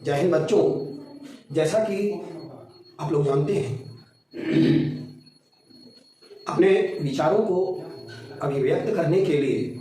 जय हिंद बच्चों, जैसा कि आप लोग जानते हैं, अपने विचारों को अभिव्यक्त करने के लिए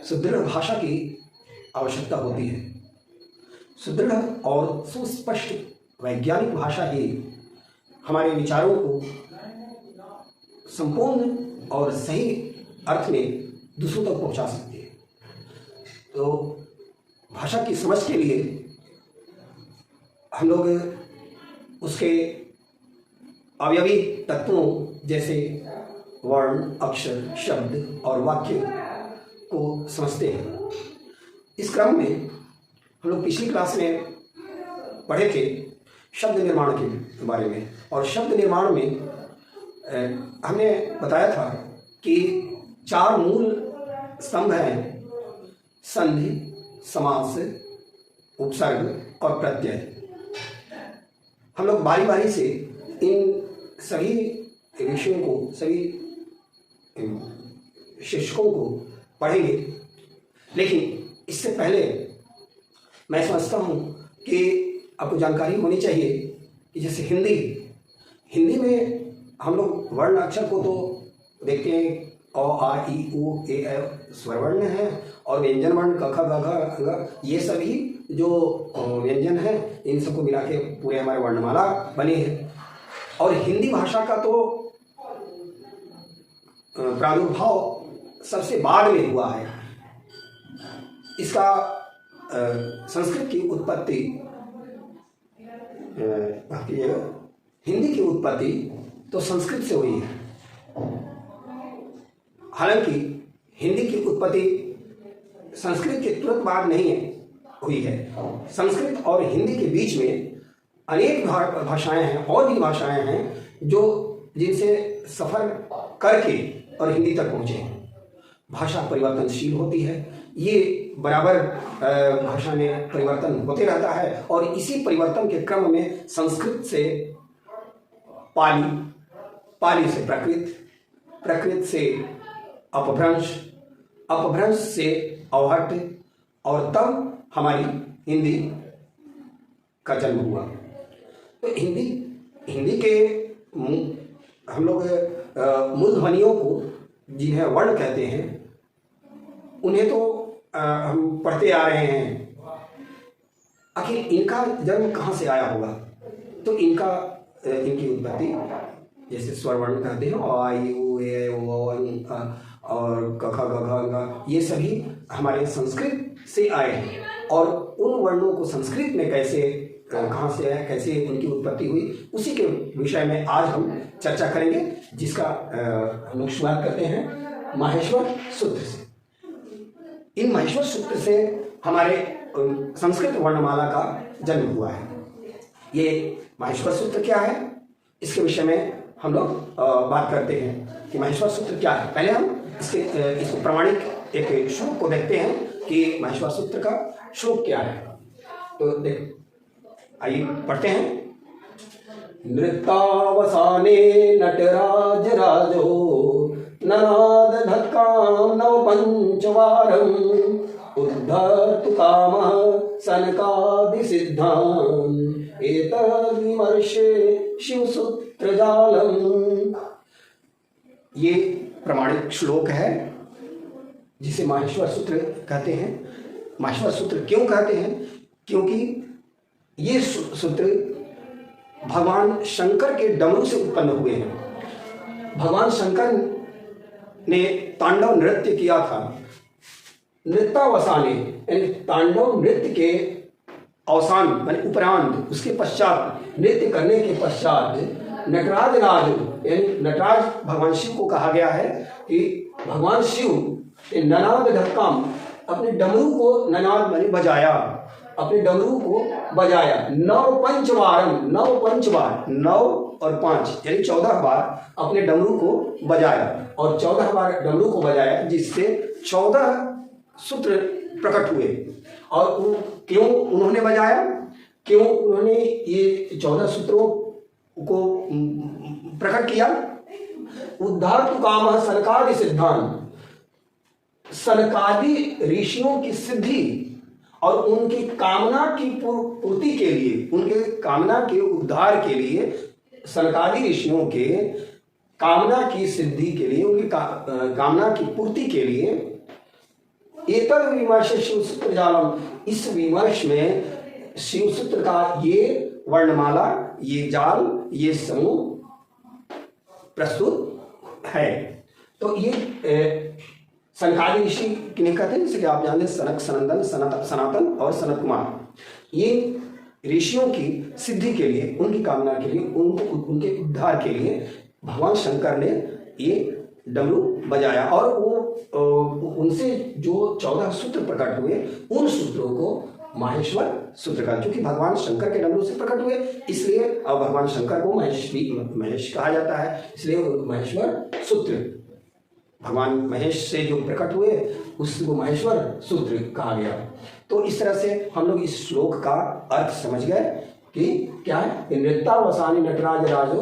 सुदृढ़ भाषा की आवश्यकता होती है। सुदृढ़ और सुस्पष्ट वैज्ञानिक भाषा ही हमारे विचारों को संपूर्ण और सही अर्थ में दूसरों तक पहुंचा सकती है। तो भाषा की समझ के लिए हम लोग उसके अवयवी तत्वों जैसे वर्ण, अक्षर, शब्द और वाक्य को समझते हैं। इस क्रम में हम लोग पिछली क्लास में पढ़े थे शब्द निर्माण के बारे में, और शब्द निर्माण में हमने बताया था कि 4 मूल स्तंभ हैं: संधि, समास, उपसर्ग और प्रत्यय। हम लोग बारी बारी से इन सभी विषयों को, सभी शीर्षकों को पढ़ेंगे, लेकिन इससे पहले मैं समझता हूँ कि आपको जानकारी होनी चाहिए कि जैसे हिंदी में हम लोग वर्ण अक्षर को तो देखते हैं, अ, आ, इ, उ, ए, ऐ स्वर वर्ण है, और व्यंजन वर्ण क, ख, ग, घ, ङ, ये सभी जो व्यंजन हैं, इन सबको मिला के पूरे हमारे वर्णमाला बनी है। और हिंदी भाषा का तो प्रादुर्भाव सबसे बाद में हुआ है। इसका संस्कृत की उत्पत्ति, हिंदी की उत्पत्ति तो संस्कृत से हुई है। हालांकि हिंदी की उत्पत्ति संस्कृत के तुरंत बाद नहीं हुई है। संस्कृत और हिंदी के बीच में अनेक भाषाएं हैं, और भी भाषाएं हैं जो जिनसे सफ़र करके और हिंदी तक पहुँचे हैं। भाषा परिवर्तनशील होती है, ये बराबर भाषा में परिवर्तन होते रहता है, और इसी परिवर्तन के क्रम में संस्कृत से पाली, पाली से प्राकृत, प्राकृत से अपभ्रंश, अपभ्रंश से अवहट्ट, और तब हमारी हिंदी का जन्म हुआ। तो हिंदी के हम लोग मूल ध्वनियों को, जिन्हें वर्ण कहते हैं, उन्हें तो हम पढ़ते आ रहे हैं। आखिर इनका जन्म कहाँ से आया होगा? तो इनकी उत्पत्ति जैसे स्वर वर्ण कहते हैं, अ, आ, इ, उ, ए, ऐ, ओ, और क, ख, ग, घ, ङ, ये सभी हमारे संस्कृत से आए हैं। और उन वर्णों को संस्कृत में कैसे, कहाँ से आया, कैसे उनकी उत्पत्ति हुई, उसी के विषय में आज हम चर्चा करेंगे, जिसका हम लोग शुरुआत करते हैं माहेश्वर सूत्र से। इन माहेश्वर सूत्र से हमारे संस्कृत वर्णमाला का जन्म हुआ है। ये माहेश्वर सूत्र क्या है, इसके विषय में हम लोग बात करते हैं कि माहेश्वर सूत्र क्या है। पहले हम इसको प्रमाणिक एक श्लोक को देखते हैं कि माहेश्वर सूत्र का श्लोक क्या है। तो देख, आइए पढ़ते हैं। नृत्यावसाने नटराज राजो ननाद धक्काम नव पंचवारम उद्धर्तु कामः सनकादि सिद्धान् एतद्विमर्शे शिवसूत्र जालम। ये प्रमाणिक श्लोक है जिसे माहेश्वर सूत्र कहते हैं। माहेश्वर सूत्र क्यों कहते हैं? क्योंकि ये सूत्र भगवान शंकर के डमरू से उत्पन्न हुए हैं। भगवान शंकर ने तांडव नृत्य किया था। नृत्यावसाने यानी तांडव नृत्य के अवसान यानी उपरांत, उसके पश्चात, नृत्य करने के पश्चात नटराज राज यानी नटराज भगवान शिव को कहा गया है कि भगवान शिव ननाद धक्काम, अपने डमरू को ननाद माने बजाया, अपने डमरू को बजाया। 9 पंचवारम, 9 पंचवार, 9 और 5 यानी 14 बार अपने डमरू को बजाया, और 14 बार डमरू को बजाया, जिससे 14 सूत्र प्रकट हुए। और क्यों उन्होंने बजाया, क्यों उन्होंने ये 14 सूत्रों को प्रकट किया? उद्धार तो काम सनकादि सिद्धांत, सनकादि ऋषियों की सिद्धि और उनकी कामना की पूर्ति के लिए, उनके कामना के उद्धार के लिए, सनकादि ऋषियों के कामना की सिद्धि के लिए, उनकी कामना की पूर्ति के लिए एतद विमर्श शिवसूत्र जालम, इस विमर्श में शिवसूत्र का ये वर्णमाला, ये जाल, ये समूह प्रस्तुत है। तो ये सनकादि ऋषि किन्हें कहते हैं, जैसे कि आप जानते हैं सनक, सनंदन, सनातन और सनत कुमार। ये ऋषियों की सिद्धि के लिए, उनकी कामना के लिए, उनके उद्धार के लिए भगवान शंकर ने ये डमरू बजाया और वो उनसे जो 14 सूत्र प्रकट हुए, उन सूत्रों को माहेश्वर सूत्र का, क्योंकि भगवान शंकर के डमरू से प्रकट हुए इसलिए अब भगवान शंकर को महेश कहा जाता है, इसलिए महेश्वर सूत्र, भगवान महेश से जो प्रकट हुए उसको महेश्वर सूत्र कहा गया। तो इस तरह से हम लोग इस श्लोक का अर्थ समझ गए कि क्या है, नृत्यावसानी नटराज राजो,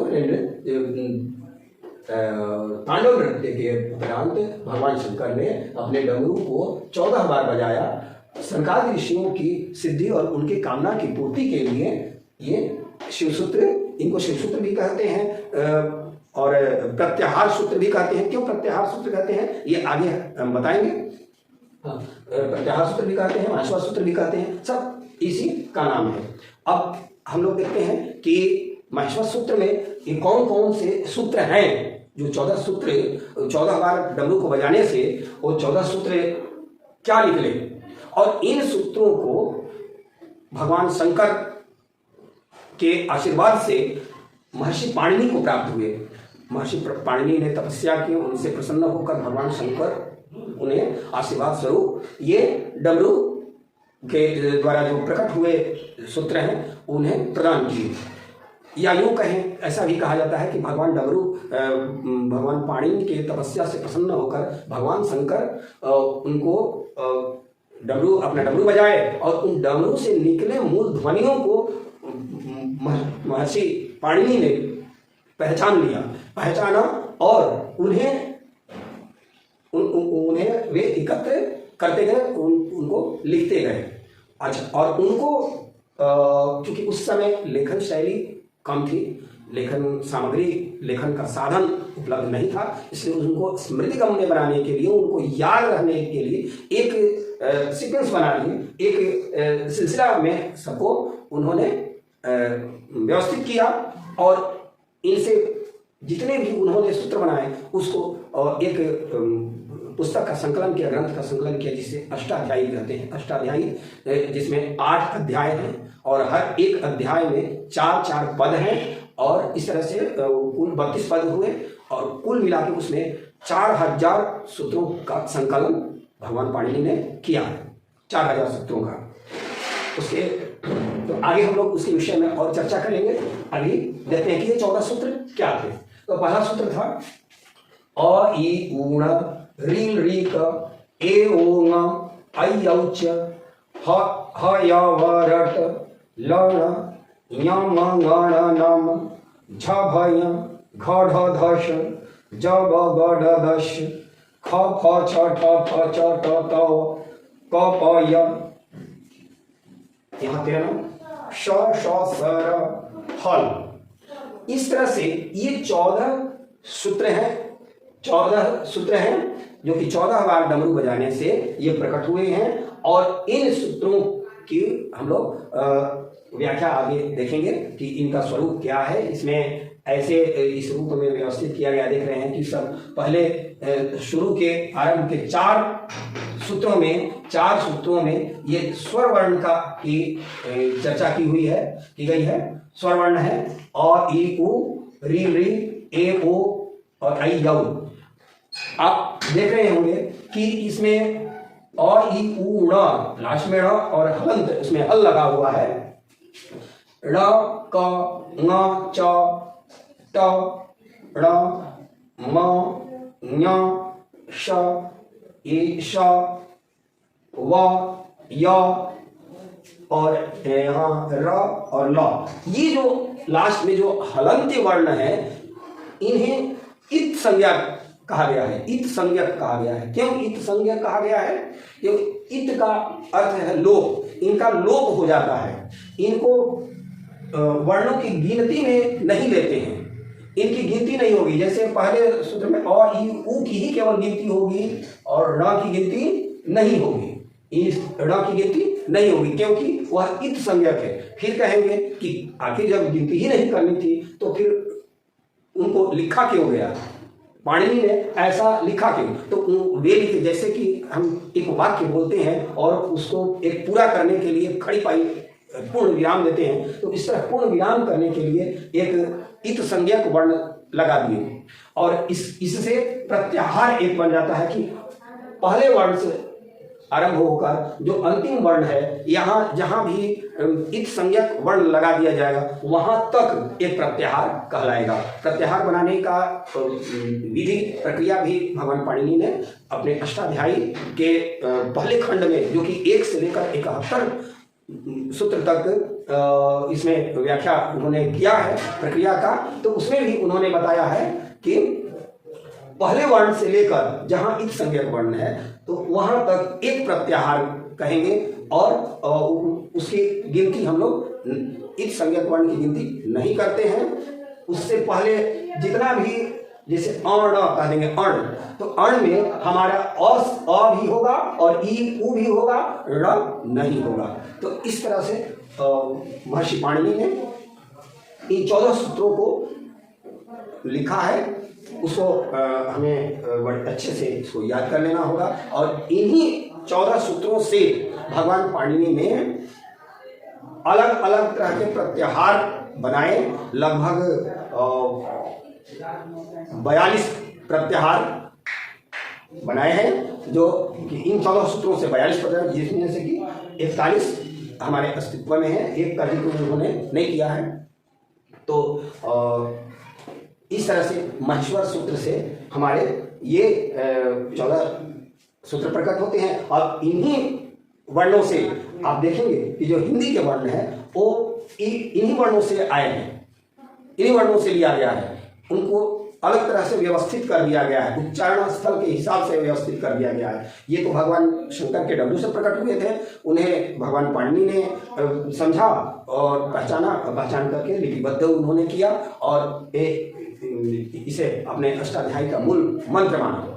तांडव नृत्य के उपरांत भगवान शंकर ने अपने डमरू को 14 बार बजाया। सनकादि ऋषियों की सिद्धि और उनकी कामना की पूर्ति के लिए ये शिवसूत्र, इनको शिवसूत्र भी कहते हैं और प्रत्याहार सूत्र भी कहते हैं। क्यों प्रत्याहार सूत्र कहते हैं ये आगे हम बताएंगे। प्रत्याहार सूत्र भी कहते हैं, माहेश्वर सूत्र भी कहते हैं, सब इसी का नाम है। अब हम लोग देखते हैं कि माहेश्वर सूत्र में ये कौन कौन से सूत्र हैं, जो 14 सूत्र, 14 बार डमरू को बजाने से वो 14 सूत्र क्या निकले, और इन सूत्रों को भगवान शंकर के आशीर्वाद से महर्षि पाणिनि को प्राप्त हुए। महर्षि पाणिनि ने तपस्या की, उनसे प्रसन्न होकर भगवान शंकर उन्हें आशीर्वाद स्वरूप ये डमरू के द्वारा जो प्रकट हुए सूत्र हैं उन्हें प्रदान किए। या यूं कहें, ऐसा भी कहा जाता है कि भगवान डमरू, भगवान पाणिनि के तपस्या से प्रसन्न होकर भगवान शंकर उनको डमरू, अपना डमरू बजाए और उन डमरू से निकले मूल ध्वनियों को महर्षि पाणिनि ने पहचाना और उन्हें वे एकत्र करते गए, उनको लिखते गए। अच्छा, और उनको क्योंकि उस समय लेखन शैली कम थी, लेखन सामग्री, लेखन का साधन उपलब्ध नहीं था, इसलिए उनको स्मृतिगम में बनाने के लिए, उनको याद रहने के लिए एक सीक्वेंस बना लिए, एक सिलसिला में सबको उन्होंने व्यवस्थित किया और इनसे जितने भी उन्होंने सूत्र बनाए उसको एक पुस्तक का संकलन किया, ग्रंथ का संकलन किया, जिसे अष्टाध्यायी कहते हैं। अष्टाध्यायी जिसमें 8 अध्याय हैं और हर एक अध्याय में 4-4 पद हैं और इस तरह से कुल 32 पद हुए और कुल मिला के उसमें 4000 सूत्रों का संकलन भगवान पाणिनि ने किया है, 4000 सूत्रों का। उसके तो आगे हम लोग उसके विषय में और चर्चा करेंगे। अभी देखते हैं कि ये 14 सूत्र क्या थे। तो पहला सूत्र था अ इ ऊण रील रीक ए ओंग ऐ औच ह य व रट लण यम गण नम झ भय घ ढ धश ज ब ग ड दश ख फ छ ठ थ च ट त क प य, यहाँ तेरा नाम श श स र हल। इस तरह से ये 14 सूत्र हैं, 14 सूत्र हैं जो कि 14 बार डमरू बजाने से ये प्रकट हुए हैं और इन सूत्रों की हम लोग व्याख्या आगे देखेंगे कि इनका स्वरूप क्या है। इसमें ऐसे इस रूप में व्यवस्थित किया गया, देख रहे हैं कि सब पहले शुरू के आरंभ के 4 सूत्रों में ये स्वर वर्ण का की चर्चा की गई है। स्वर वर्ण है अ इ उ री री ए ओ और ऐ यौ। आप देख रहे होंगे कि इसमें अ इ उ ण लास्ट में ण और हलंत उसमें हल लगा हुआ है। ण क ङ च ट ण म ञ श ई श व य और यहाँ र और ल। ये जो लास्ट में जो हलंत वर्ण है इन्हें इत संज्ञा कहा गया है, इत संज्ञक कहा गया है। क्यों इत संज्ञक कहा गया है? क्योंकि इत का अर्थ है लोप, इनका लोप हो जाता है, इनको वर्णों की गिनती में नहीं लेते हैं, इनकी गिनती नहीं होगी। जैसे पहले सूत्र में अ ई उ की ही केवल गिनती होगी और ण की गिनती नहीं होगी, इस ण की गिनती नहीं होगी क्योंकि वह इत संज्ञक है। फिर कहेंगे कि आखिर जब गिनती ही नहीं करनी थी तो फिर उनको लिखा क्यों गया, पाणिनि ने ऐसा लिखा क्यों? तो वे लिखे, जैसे कि हम एक वाक्य बोलते हैं और उसको एक पूरा करने के लिए खड़ी पाई पूर्ण विराम देते हैं, तो इस तरह पूर्ण विराम करने के लिए एक इत संज्ञक वर्ण लगा दिए और इससे प्रत्याहार एक बन जाता है कि पहले वर्ण से आरंभ होकर जो अंतिम वर्ण है, यहाँ जहाँ भी इत संज्ञक वर्ण लगा दिया जाएगा वहां तक एक प्रत्याहार कहलाएगा। प्रत्याहार बनाने का विधि प्रक्रिया भी भगवान पाणिनि ने अपने अष्टाध्यायी के पहले खंड में, जो कि 1 से लेकर 71 सूत्र तक इसमें व्याख्या उन्होंने किया है प्रक्रिया का, तो उसमें भी उन्होंने बताया है कि पहले वर्ण से लेकर जहां इत संज्ञक वर्ण है तो वहां तक एक प्रत्याहार कहेंगे और उसकी गिनती हम लोग इत संज्ञक वर्ण की गिनती नहीं करते हैं। उससे पहले जितना भी, जैसे अण कह देंगे अण, तो अण में हमारा अ भी होगा और ई उ भी होगा, ण नहीं होगा। तो इस तरह से महर्षि पाणिनि ने इन 14 सूत्रों को लिखा है। उसको हमें बड़े अच्छे से इसको याद कर लेना होगा और इन्हीं 14 सूत्रों से भगवान पाणिनि ने अलग अलग तरह के प्रत्याहार बनाए। लगभग 42 प्रत्याहार बनाए हैं, जो कि इन 14 सूत्रों से 42 प्रत्याहार, जिसमें से कि 41 हमारे अस्तित्व में है, एक का जिक्र उन्होंने नहीं किया है। तो इस तरह से महेश्वर सूत्र से हमारे ये 14 सूत्र प्रकट होते हैं और इन्हीं वर्णों से आप देखेंगे कि जो हिंदी के वर्ण हैं वो इन्हीं वर्णों से आए हैं, इन्हीं वर्णों से लिया गया है, उनको अलग तरह से व्यवस्थित कर दिया गया है, उच्चारण स्थल के हिसाब से व्यवस्थित कर दिया गया है। ये तो भगवान शंकर के डमरू से प्रकट हुए थे, उन्हें भगवान पाणिनि ने समझा और पहचान करके लिपिबद्ध उन्होंने किया और इसे अपने अष्टाध्यायी का मूल मंत्र माना।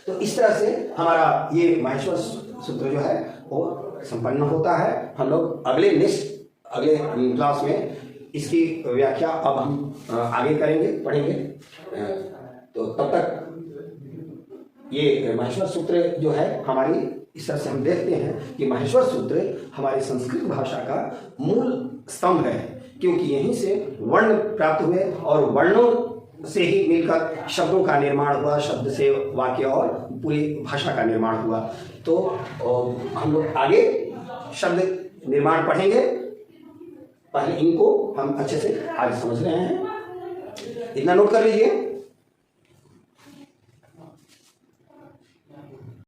तो इस तरह से हमारा ये महेश्वर सूत्र जो है वो संपन्न होता है। हम लोग अगले क्लास में इसकी व्याख्या अब हम आगे करेंगे, पढ़ेंगे। तो तब तक ये महेश्वर सूत्र जो है हमारी, इस तरह से हम देखते हैं कि महेश्वर सूत्र हमारी संस्कृत भाषा का मूल स्तंभ है, क्योंकि यहीं से वर्ण प्राप्त हुए और वर्णों से ही मिलकर शब्दों का निर्माण हुआ, शब्द से वाक्य और पूरी भाषा का निर्माण हुआ। तो हम लोग आगे शब्द निर्माण पढ़ेंगे, पहले इनको हम अच्छे से आज समझ रहे हैं, इतना नोट कर लीजिए।